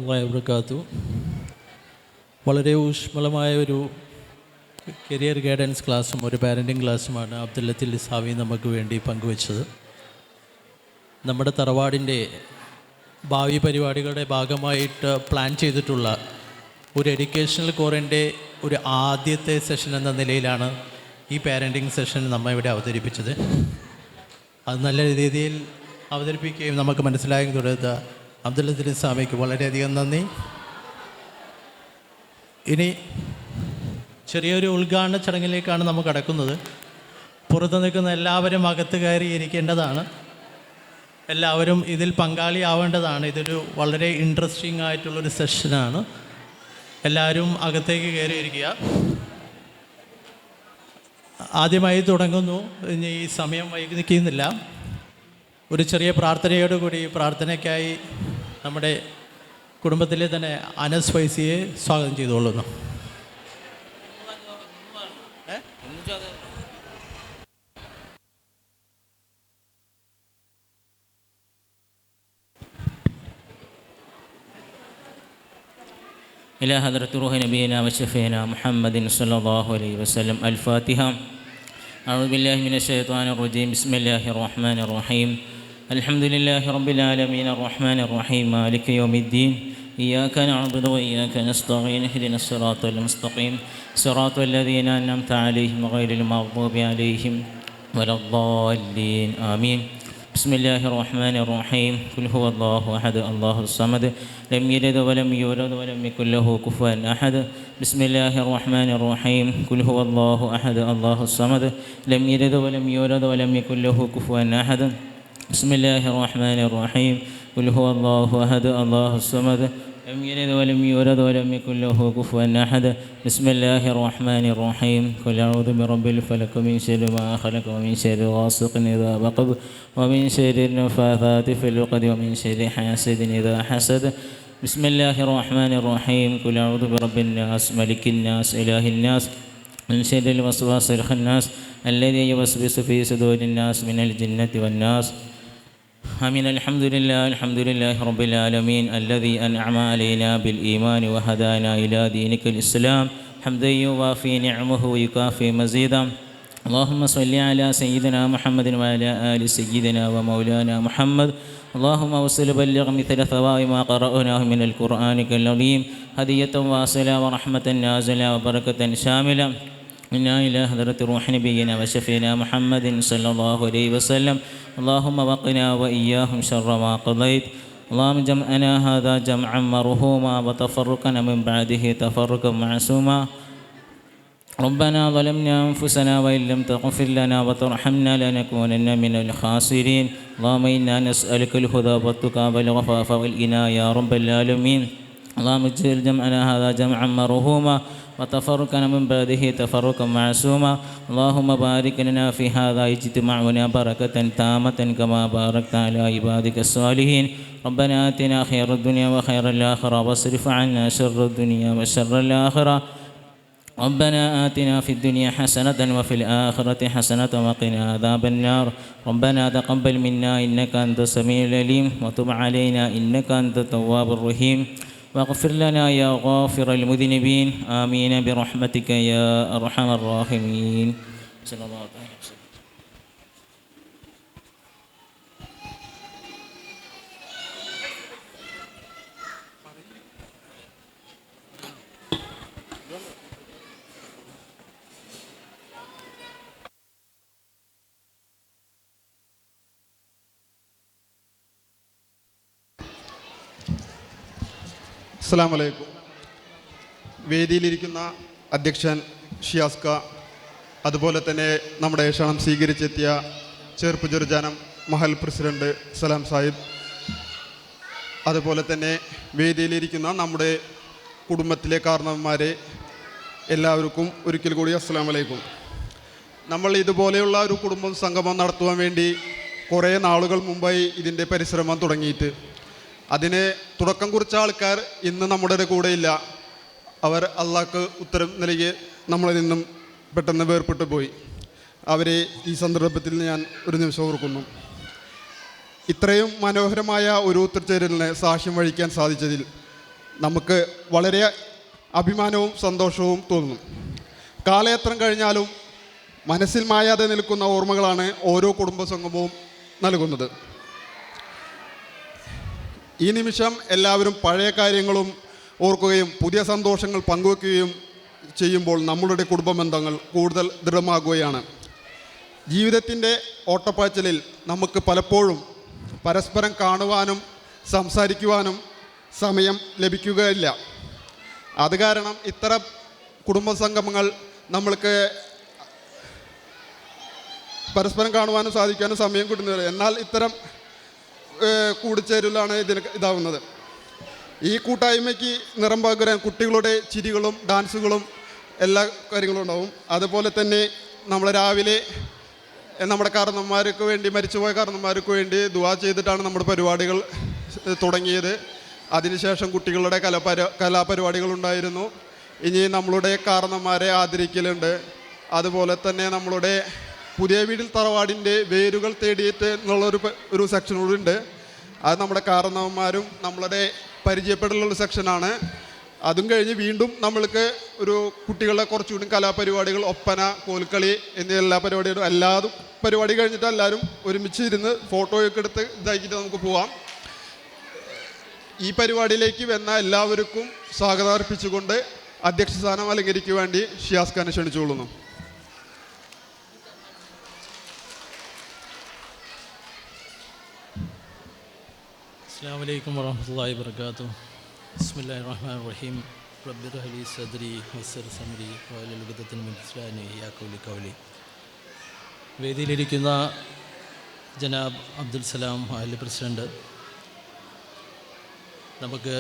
വറഹ്മത്തുള്ളാഹി വബറകാതുഹു. വളരെ ഊഷ്മളമായ ഒരു കരിയർ ഗൈഡൻസ് ക്ലാസ്സും ഒരു പാരൻറ്റിങ് ക്ലാസ്സുമാണ് അബ്ദുൽ ലത്തീഫ് ഇസാവി നമുക്ക് വേണ്ടി പങ്കുവച്ചത്. നമ്മുടെ തറവാടിൻ്റെ ഭാവി പരിപാടികളുടെ ഭാഗമായിട്ട് പ്ലാൻ ചെയ്തിട്ടുള്ള ഒരു എഡ്യൂക്കേഷണൽ കോറിൻ്റെ ഒരു ആദ്യത്തെ സെഷൻ എന്ന നിലയിലാണ് ഈ പാരൻറ്റിങ് സെഷൻ നമ്മൾ ഇവിടെ അവതരിപ്പിച്ചത്. അത് നല്ല രീതിയിൽ അവതരിപ്പിക്കുകയും നമുക്ക് മനസ്സിലാക്കി തുടരുന്ന അബ്ദുൽ ലത്തീഫ് ഇസാവിക്ക് വളരെയധികം നന്ദി. ഇനി ചെറിയൊരു ഉദ്ഘാടന ചടങ്ങിലേക്കാണ് നമുക്ക് കടക്കുന്നത്. പുറത്തു നിൽക്കുന്ന എല്ലാവരും അകത്ത് കയറി ഇരിക്കേണ്ടതാണ്. എല്ലാവരും ഇതിൽ പങ്കാളിയാവേണ്ടതാണ്. ഇതൊരു വളരെ ഇൻട്രസ്റ്റിംഗ് ആയിട്ടുള്ളൊരു സെഷനാണ്. എല്ലാവരും അകത്തേക്ക് കയറിയിരിക്കുക. ആദ്യമായി തുടങ്ങുന്നു. ഇനി ഈ സമയം വൈകിക്കുന്നില്ല. ഒരു ചെറിയ പ്രാർത്ഥനയോടുകൂടി പ്രാർത്ഥനയ്ക്കായി നമ്മുടെ കുടുംബത്തിലെ തന്നെ അനസ് ഫൈസിയെ സ്വാഗതം ചെയ്തുകൊള്ളുന്നു. إلى حضرة روح نبينا وشفينا محمد صلى الله عليه وسلم. الفاتحة. أعوذ بالله من الشيطان الرجيم. بسم الله الرحمن الرحيم. الحمد لله رب العالمين الرحمن الرحيم مالك يوم الدين. إياك نعبد وإياك نستعين. اهدنا الصراط المستقيم صراط الذين أنعمت عليهم غير المغضوب عليهم ولا الضالين. آمين. بسم الله الرحمن الرحيم. قل هو الله أحد الله الصمد لم يلد ولم يولد ولم يكن له كفوا أحد. بسم الله الرحمن الرحيم. قل هو الله أحد الله الصمد لم يلد ولم يولد ولم يكن له كفوا أحد. بسم الله الرحمن الرحيم. قل هو الله أحد الله الصمد لم يلد ولم يولد ولم يكن له كفوا أحد. بسم الله الرحمن الرحيم. قل أعوذ برب الفلق من شر ما خلق ومن شر غاسق إذا وقب ومن شر النفاثات في العقد ومن شر حاسد إذا حسد. بسم الله الرحمن الرحيم. قل أعوذ برب الناس ملك الناس إله الناس من شر الوسواس الخناس الذي يوسوس في صدور الناس من الجنة والناس. آمين. الحمد لله رب العالمين الذي أنعم علينا بالإيمان وهدانا إلى دينك الإسلام حمدا يوافي نعمه ويكافي مزيدا. اللهم صل على سيدنا محمد وعلى آل سيدنا ومولانا محمد. اللهم وصل بلغ مثل ثواب ما قرأناه من القرآن العظيم هدية واصلة ورحمة نازلة وبركة شاملة منا إلى حضرة روح نبينا وشفينا محمد صلى الله عليه وسلم. اللهم وقنا وإياهم شر ما قضيت. اللهم جمعنا هذا جمعا مرحوما وتفرقنا من بعده تفرقا معصوما. ربنا ظلمنا أنفسنا وإن لم تغفر لنا وترحمنا لنكونن من الخاسرين. اللهم إنا نسألك الهدى والتقى والعفاف والغنى يا رب العالمين. اللهم اجعل جمعنا هذا جمعا مرحوما وتفرقنا من بعده تفرقا معصوما. اللهم بارك لنا في هذا اجتماعنا بركة تامة كما باركت على عبادك الصالحين. ربنا آتنا خير الدنيا وخير الآخرة واصرف عنا شر الدنيا وشر الآخرة. ربنا آتنا في الدنيا حسنة وفي الآخرة حسنة وقنا عذاب النار. ربنا تقبل منا إنك أنت السميع العليم وتب علينا إنك أنت التواب الرحيم واغفر لنا يا غافر المذنبين. آمين برحمتك يا أرحم الراحمين. صلى الله عليه وسلم. അസ്സലാമു അലൈക്കും. വേദിയിലിരിക്കുന്ന അധ്യക്ഷൻ ഷിയാസ്ക, അതുപോലെ തന്നെ നമ്മുടെ ക്ഷണം സ്വീകരിച്ചെത്തിയ ചേർപ്പുജർ ജനം മഹൽ പ്രസിഡന്റ് സലാം സാഹിബ്, അതുപോലെ തന്നെ വേദിയിലിരിക്കുന്ന നമ്മുടെ കുടുംബത്തിലെ കാരണവന്മാരെ, എല്ലാവർക്കും ഒരിക്കൽ കൂടി അസ്സലാമു അലൈക്കും. നമ്മൾ ഇതുപോലെയുള്ള ഒരു കുടുംബം സംഗമം നടത്തുവാൻ വേണ്ടി കുറേ നാളുകൾ മുമ്പായി ഇതിൻ്റെ പരിശ്രമം തുടങ്ങിയിട്ട് അതിന് തുടക്കം കുറിച്ച ആൾക്കാർ ഇന്ന് നമ്മുടെ കൂടെ ഇല്ല. അവർ അള്ളാഹ്ക്ക് ഉത്തരം നൽകി നമ്മളിൽ നിന്നും പെട്ടെന്ന് വേർപെട്ടു പോയി. അവരെ ഈ സന്ദർഭത്തിൽ ഞാൻ ഒരു നിമിഷം ഓർക്കുന്നു. ഇത്രയും മനോഹരമായ ഒരു ഒത്തുചേരലിന് സാക്ഷ്യം വഹിക്കാൻ സാധിച്ചതിൽ നമുക്ക് വളരെ അഭിമാനവും സന്തോഷവും തോന്നുന്നു. കാലയത്രം കഴിഞ്ഞാലും മനസ്സിൽ മായാതെ നിൽക്കുന്ന ഓർമ്മകളാണ് ഓരോ കുടുംബസംഗമവും നൽകുന്നത്. ഈ നിമിഷം എല്ലാവരും പഴയ കാര്യങ്ങളും ഓർക്കുകയും പുതിയ സന്തോഷങ്ങൾ പങ്കുവെക്കുകയും ചെയ്യുമ്പോൾ നമ്മളുടെ കുടുംബ ബന്ധങ്ങൾ കൂടുതൽ ദൃഢമാകുകയാണ്. ജീവിതത്തിൻ്റെ ഓട്ടപ്പാച്ചിലിൽ നമുക്ക് പലപ്പോഴും പരസ്പരം കാണുവാനും സംസാരിക്കുവാനും സമയം ലഭിക്കുകയില്ല. അത് കാരണം ഇത്തരം കുടുംബസംഗമങ്ങൾ നമ്മൾക്ക് പരസ്പരം കാണുവാനും സാധിക്കാനും സമയം കിട്ടുന്നത്. എന്നാൽ ഇത്തരം കൂടിച്ചേരലാണ് ഇതാവുന്നത്. ഈ കൂട്ടായ്മയ്ക്ക് നിറം പകരാൻ കുട്ടികളുടെ ചിരികളും ഡാൻസുകളും എല്ലാ കാര്യങ്ങളും ഉണ്ടാവും. അതുപോലെ തന്നെ നമ്മൾ രാവിലെ നമ്മുടെ കാരണന്മാർക്ക് വേണ്ടി, മരിച്ചുപോയ കാരണന്മാർക്ക് വേണ്ടി ദുആ ചെയ്തിട്ടാണ് നമ്മുടെ പരിപാടികൾ തുടങ്ങിയത്. അതിനുശേഷം കുട്ടികളുടെ കലാപരിപാടികളുണ്ടായിരുന്നു. ഇനി നമ്മളുടെ കാരണന്മാരെ ആദരിക്കലുണ്ട്. അതുപോലെ തന്നെ നമ്മളുടെ പുതിയ വീട്ടിൽ തറവാടിൻ്റെ വേരുകൾ തേടിയിട്ട് എന്നുള്ളൊരു സെക്ഷൻ കൂടി ഉണ്ട്. അത് നമ്മുടെ കാരണവന്മാരും നമ്മളുടെ പരിചയപ്പെടലുള്ള സെക്ഷനാണ്. അതും കഴിഞ്ഞ് വീണ്ടും നമ്മൾക്ക് ഒരു കുട്ടികളുടെ കുറച്ചുകൂടി കലാപരിപാടികൾ, ഒപ്പന, കോൽക്കളി എന്നീ എല്ലാ പരിപാടികളും പരിപാടി കഴിഞ്ഞിട്ട് എല്ലാവരും ഒരുമിച്ച് ഇരുന്ന് ഫോട്ടോയൊക്കെ എടുത്ത് ഇതാക്കിയിട്ട് നമുക്ക് പോവാം. ഈ പരിപാടിയിലേക്ക് വന്ന എല്ലാവർക്കും സ്വാഗതം അർപ്പിച്ചുകൊണ്ട് അധ്യക്ഷ സ്ഥാനം അലങ്കരിക്കുവാൻ വേണ്ടി ഷിയാസ് ഖാനെ ക്ഷണിച്ചുകൊള്ളുന്നു. അസ്സലാമു അലൈക്കും വറഹ്മത്തുള്ളാഹി വബറകാതുഹു. ബിസ്മില്ലാഹിർ റഹ്മാനിർ റഹീം. റബ്ബി ഇശ്റഹ് ലി സദ്രി വയസ്സിർ അംരി വഹ്ലുൽ ഉഖ്ദത്തൻ മിൻ ലിസാനി യഫ്ഖഹൂ ഖൗലി. വേദിയിലിരിക്കുന്ന ജനാബ് അബ്ദുൽ സലാം അഹ്ലി പ്രസിഡന്റ്, നമുക്ക്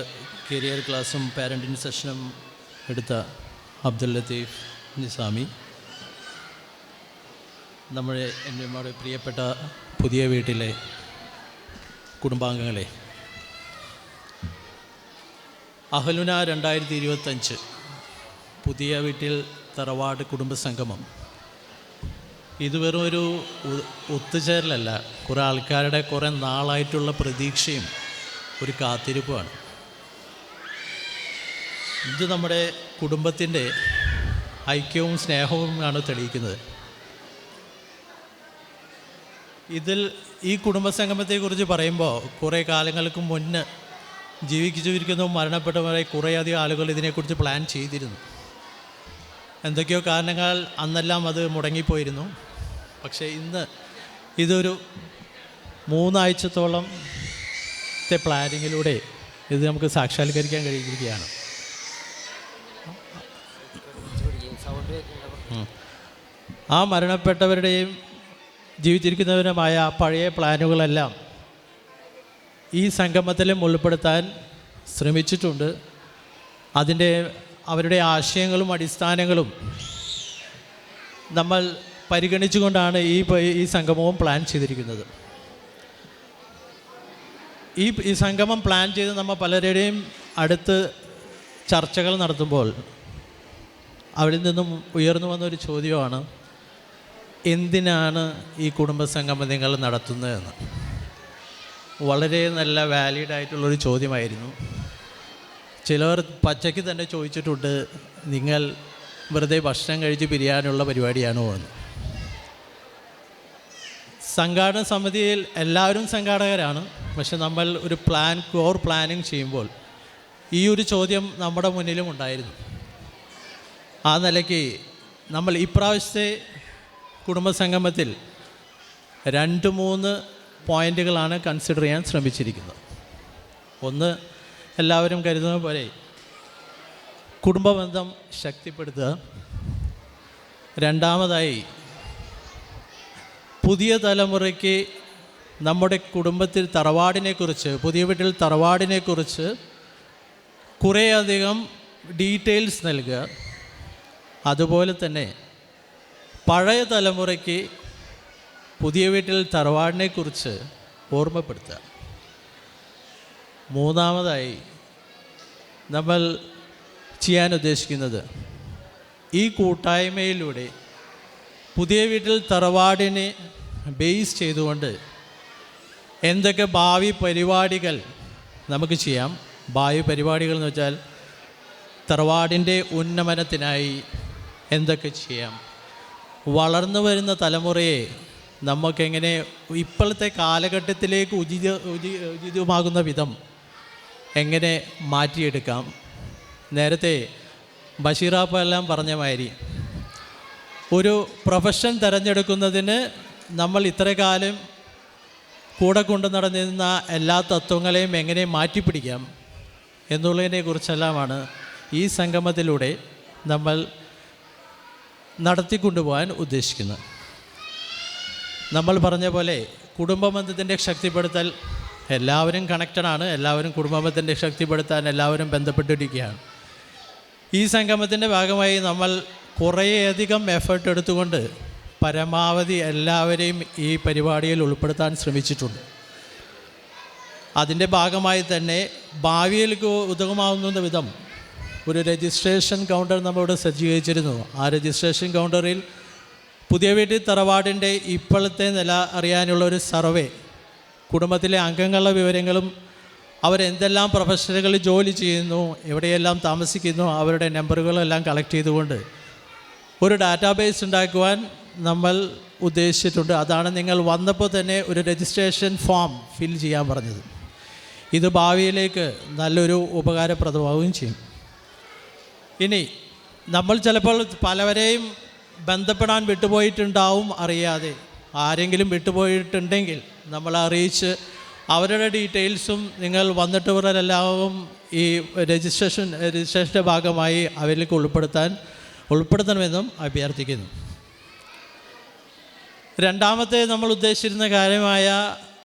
കരിയർ ക്ലാസ്സും പാരൻറ്റിംഗ് സെഷനും എടുത്ത അബ്ദുൽ ലത്തീഫ് നിസാമി, നമ്മുടെ പ്രിയപ്പെട്ട പുതിയ വീട്ടിലെ കുടുംബാംഗങ്ങളെ, അഹലുന 2025 പുതിയ വീട്ടിൽ തറവാട് കുടുംബസംഗമം ഇത് വെറും ഒരു ഒത്തുചേരലല്ല, കുറേ ആൾക്കാരുടെ കുറേ നാളായിട്ടുള്ള പ്രതീക്ഷയും ഒരു കാത്തിരിപ്പുമാണ്. ഇത് നമ്മുടെ കുടുംബത്തിൻ്റെ ഐക്യവും സ്നേഹവുമാണ് തെളിയിക്കുന്നത്. ഈ കുടുംബസംഗമത്തെക്കുറിച്ച് പറയുമ്പോൾ കുറേ കാലങ്ങൾക്ക് മുന്നേ ജീവിക്കുന്നതും മരണപ്പെട്ടവരായി കുറേയധികം ആളുകൾ ഇതിനെക്കുറിച്ച് പ്ലാൻ ചെയ്തിരുന്നു. എന്തൊക്കെയോ കാരണങ്ങൾ അന്നെല്ലാം അത് മുടങ്ങിപ്പോയിരുന്നു. പക്ഷേ ഇന്ന് ഇതൊരു 3 ആഴ്ചത്തോളത്തെ പ്ലാനിങ്ങിലൂടെ ഇത് നമുക്ക് സാക്ഷാത്കരിക്കാൻ കഴിയുകയാണ്. ആ മരണപ്പെട്ടവരുടെയും ജീവിച്ചിരിക്കുന്നവരുമായ പഴയ പ്ലാനുകളെല്ലാം ഈ സംഗമത്തിലും ഉൾപ്പെടുത്താൻ ശ്രമിച്ചിട്ടുണ്ട്. അവരുടെ ആശയങ്ങളും അടിസ്ഥാനങ്ങളും നമ്മൾ പരിഗണിച്ചുകൊണ്ടാണ് ഈ സംഗമവും പ്ലാൻ ചെയ്തിരിക്കുന്നത്. ഈ സംഗമം പ്ലാൻ ചെയ്ത് നമ്മൾ പലരുടെയും അടുത്ത് ചർച്ചകൾ നടത്തുമ്പോൾ അവിടെ നിന്നും ഉയർന്നു വന്നൊരു ചോദ്യമാണ്, എന്തിനാണ് ഈ കുടുംബസംഗമം നിങ്ങൾ നടത്തുന്നതെന്ന്. വളരെ നല്ല വാലിഡായിട്ടുള്ളൊരു ചോദ്യമായിരുന്നു. ചിലർ പച്ചയ്ക്ക് തന്നെ ചോദിച്ചിട്ടുണ്ട്, നിങ്ങൾ വെറുതെ ഭക്ഷണം കഴിച്ച് പിരിയാനുള്ള പരിപാടിയാണോ എന്ന്. സംഘാടന സമിതിയിൽ എല്ലാവരും സംഘാടകരാണ്. പക്ഷെ നമ്മൾ ഒരു കോർ പ്ലാനിങ് ചെയ്യുമ്പോൾ ഈ ഒരു ചോദ്യം നമ്മുടെ മുന്നിലും ഉണ്ടായിരുന്നു. ആ നിലയ്ക്ക് നമ്മൾ ഇപ്രാവശ്യത്തെ കുടുംബസംഗമത്തിൽ 2-3 പോയിൻ്റുകളാണ് കൺസിഡർ ചെയ്യാൻ ശ്രമിച്ചിരിക്കുന്നത്. ഒന്ന്, എല്ലാവരും കരുതുന്ന പോലെ കുടുംബബന്ധം ശക്തിപ്പെടുത്തുക. രണ്ടാമതായി, പുതിയ തലമുറയ്ക്ക് നമ്മുടെ കുടുംബത്തിൽ പുതിയ വീട്ടിൽ തറവാടിനെക്കുറിച്ച് കുറേയധികം ഡീറ്റെയിൽസ് നൽകുക. അതുപോലെ തന്നെ പഴയ തലമുറയ്ക്ക് പുതിയ വീട്ടിൽ തറവാടിനെക്കുറിച്ച് ഓർമ്മപ്പെടുത്തുക. മൂന്നാമതായി നമ്മൾ ചെയ്യാൻ ഉദ്ദേശിക്കുന്നത്, ഈ കൂട്ടായ്മയിലൂടെ പുതിയ വീട്ടിൽ തറവാടിനെ ബേസ് ചെയ്തുകൊണ്ട് എന്തൊക്കെ ഭാവി പരിപാടികൾ നമുക്ക് ചെയ്യാം, ഭാവി പരിപാടികൾ എന്ന് വെച്ചാൽ തറവാടിൻ്റെ ഉന്നമനത്തിനായി എന്തൊക്കെ ചെയ്യാം, വളർന്നു വരുന്ന തലമുറയെ നമുക്കെങ്ങനെ ഇപ്പോഴത്തെ കാലഘട്ടത്തിലേക്ക് ഉചിതമാകുന്ന വിധം എങ്ങനെ മാറ്റിയെടുക്കാം. നേരത്തെ ബഷീറാപ്പ എല്ലാം പറഞ്ഞ മാതിരി ഒരു പ്രൊഫഷൻ തിരഞ്ഞെടുക്കുന്നതിന് നമ്മൾ ഇത്രകാലം കൂടെ കൊണ്ടു നടന്നിരുന്ന എല്ലാ തത്വങ്ങളെയും എങ്ങനെ മാറ്റിപ്പിടിക്കാം എന്നുള്ളതിനെ കുറിച്ചെല്ലാമാണ് ഈ സംഗമത്തിലൂടെ നമ്മൾ നടത്തിക്കൊണ്ടുപോകാൻ ഉദ്ദേശിക്കുന്നത്. നമ്മൾ പറഞ്ഞ പോലെ കുടുംബബന്ധത്തിൻ്റെ ശക്തിപ്പെടുത്തൽ, എല്ലാവരും കണക്റ്റഡാണ്, എല്ലാവരും കുടുംബബന്ധത്തിൻ്റെ ശക്തിപ്പെടുത്താൻ എല്ലാവരും ബന്ധപ്പെട്ടിരിക്കുകയാണ്. ഈ സംഗമത്തിൻ്റെ ഭാഗമായി നമ്മൾ കുറേയധികം എഫേർട്ട് എടുത്തുകൊണ്ട് പരമാവധി എല്ലാവരെയും ഈ പരിപാടിയിൽ ഉൾപ്പെടുത്താൻ ശ്രമിച്ചിട്ടുണ്ട്. അതിൻ്റെ ഭാഗമായി തന്നെ ഭാവിയിലേക്ക് ഉതകമാവുന്ന വിധം ഒരു രജിസ്ട്രേഷൻ കൗണ്ടർ നമ്മളിവിടെ സജ്ജീകരിച്ചിരുന്നു. ആ രജിസ്ട്രേഷൻ കൗണ്ടറിൽ പുതിയ വീട്ടിൽ തറവാടിൻ്റെ ഇപ്പോഴത്തെ നില അറിയാനുള്ള ഒരു സർവേ, കുടുംബത്തിലെ അംഗങ്ങളുടെ വിവരങ്ങളും അവരെന്തെല്ലാം പ്രൊഫഷനുകളിൽ ജോലി ചെയ്യുന്നു, എവിടെയെല്ലാം താമസിക്കുന്നു, അവരുടെ നമ്പറുകളെല്ലാം കളക്ട് ചെയ്തുകൊണ്ട് ഒരു ഡാറ്റാബേസ് ഉണ്ടാക്കുവാൻ നമ്മൾ ഉദ്ദേശിച്ചിട്ടുണ്ട്. അതാണ് നിങ്ങൾ വന്നപ്പോൾ തന്നെ ഒരു രജിസ്ട്രേഷൻ ഫോം ഫിൽ ചെയ്യാൻ പറഞ്ഞത്. ഇത് ഭാവിയിലേക്ക് നല്ലൊരു ഉപകാരപ്രദമാവുകയും ചെയ്യും. ഇനി നമ്മൾ ചിലപ്പോൾ പലവരെയും ബന്ധപ്പെടാൻ വിട്ടുപോയിട്ടുണ്ടാവും അറിയാതെ. ആരെങ്കിലും വിട്ടുപോയിട്ടുണ്ടെങ്കിൽ നമ്മൾ അറിയിച്ച് അവരുടെ ഡീറ്റെയിൽസും നിങ്ങൾ വന്നിട്ടുള്ളവരെല്ലാവും ഈ രജിസ്ട്രേഷൻ്റെ ഭാഗമായി അവരിലേക്ക് ഉൾപ്പെടുത്തണമെന്നും അഭ്യർത്ഥിക്കുന്നു. രണ്ടാമത്തെ നമ്മൾ ഉദ്ദേശിച്ചിരുന്ന കാര്യമായ